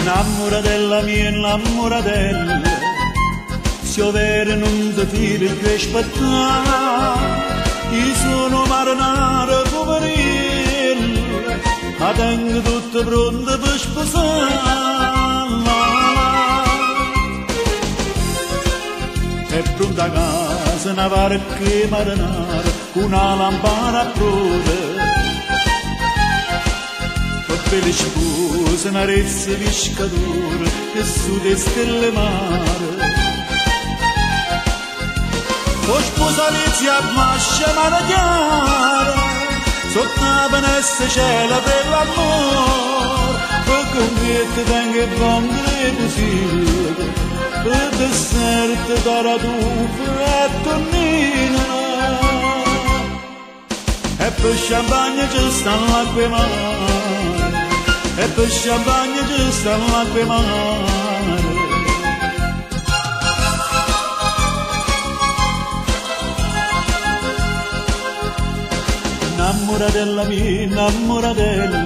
Innamoradella mia, innamoradella, se io vero non ti fidi più aspettare, io sono marinaro poverello, ma tengo tutto pronto per sposare. È pronta a casa una barca marinara, con una lampada a prove, per le spose una rezza pescatore che su le stelle mare. O sposalizia a mascia maragliare, sotto la finestra c'è la bella amore, e con me ti tengo e bambole così, per dessert taratufa e tonnina, e per champagne ci stanno l'acqua mare, e per champagne ci stanno l'acqua mare. Innamoradella mia, innamoradella,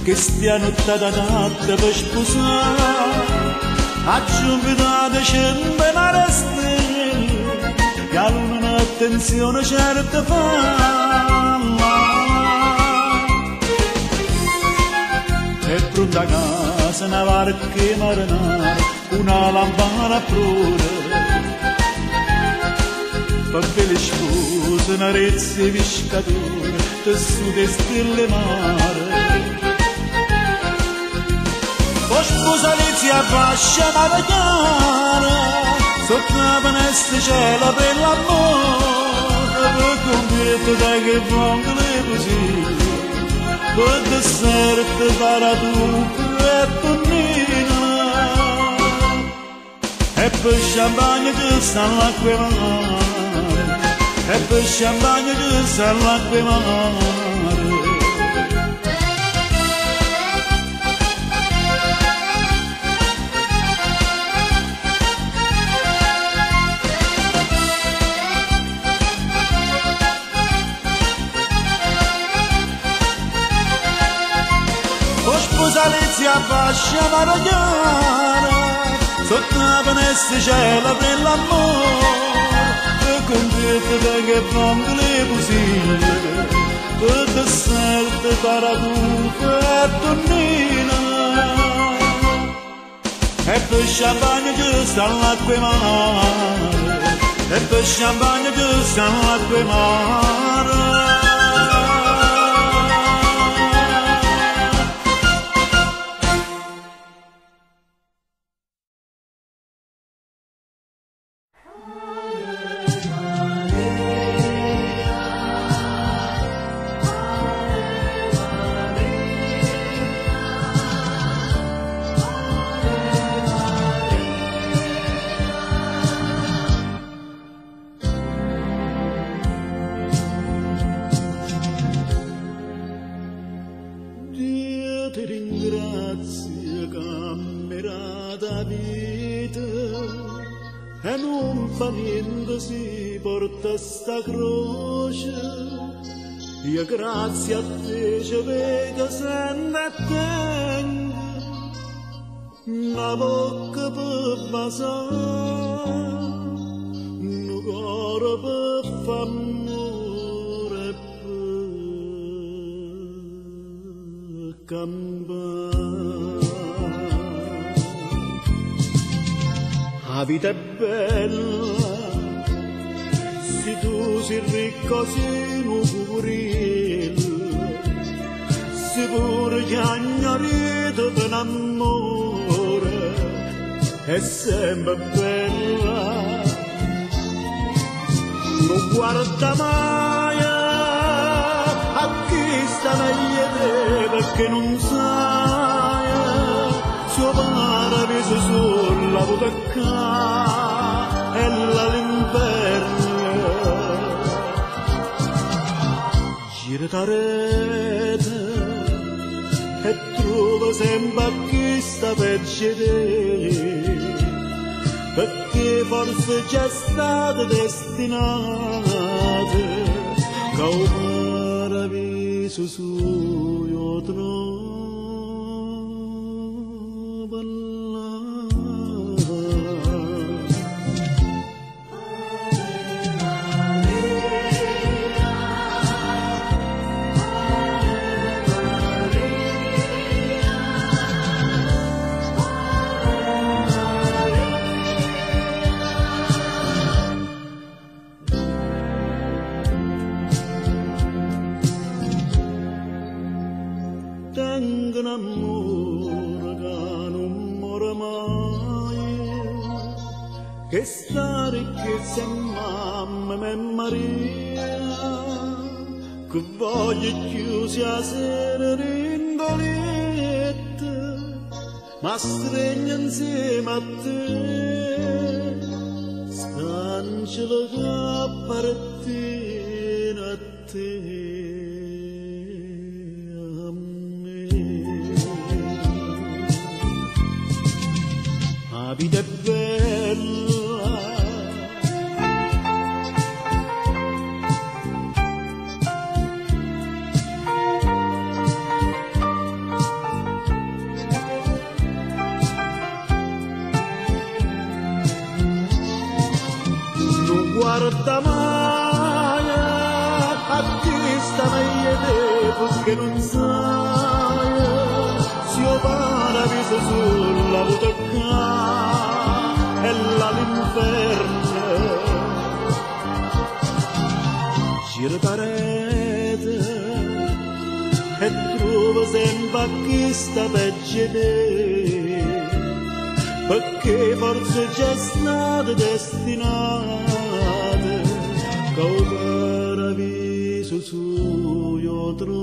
che stia nottata notte per sposare, a giunta scende una stella, che a luna un'attenzione certa fa. È pronta a casa una barca marinara, una lampada a prove, per le spose una rezza pescatore, che su le stelle mare. O sposalizia a fascia maragliare, sotto la finestra c'è la bella amore, per completo dai che vongole così, per dessert taratufa e tonnina, e per champagne che stanno l'acqua mare, e per champagne che stanno l'acqua mare. Sposalizia a fascia maragliare, sotto la finestra c'è la bella amore, e con te che vongole così, per dessert taratufa e tonnina, e per champagne che stanno l'acqua mare, e per champagne che stanno l'acqua mare. Ti ringrazio camminata vita e non fa niente si porta sta croce. Io grazie a te ci vedo sempre e tengo una bocca per basare, un cuore per f'amore e per campare. La vita è bella, se tu sei ricco sei un purello, se pure chiagnarito per l'amore, è sempre bella. Non guarda mai a chi sta meglio te, perché non sai suo paradiso sulla butacca e l'inverno. Gira ta rete e trova sempre a chi sta peggio di te, perché forse già state destinate che un paradiso suo trovo. non muore mai, che sta ricchezza è mamma e Maria, che voglio chiusi a sera ringolette, ma stringe insieme a te, scangelo che appartiene a te. La vita è bella, non guarda mai a chi sta meglio che non sai, si paradiso sulla butacca e l'inferno, gira la rete e trova sempre chi sta peggio di te, perché forse già state destinate che il paradiso suo io trovo.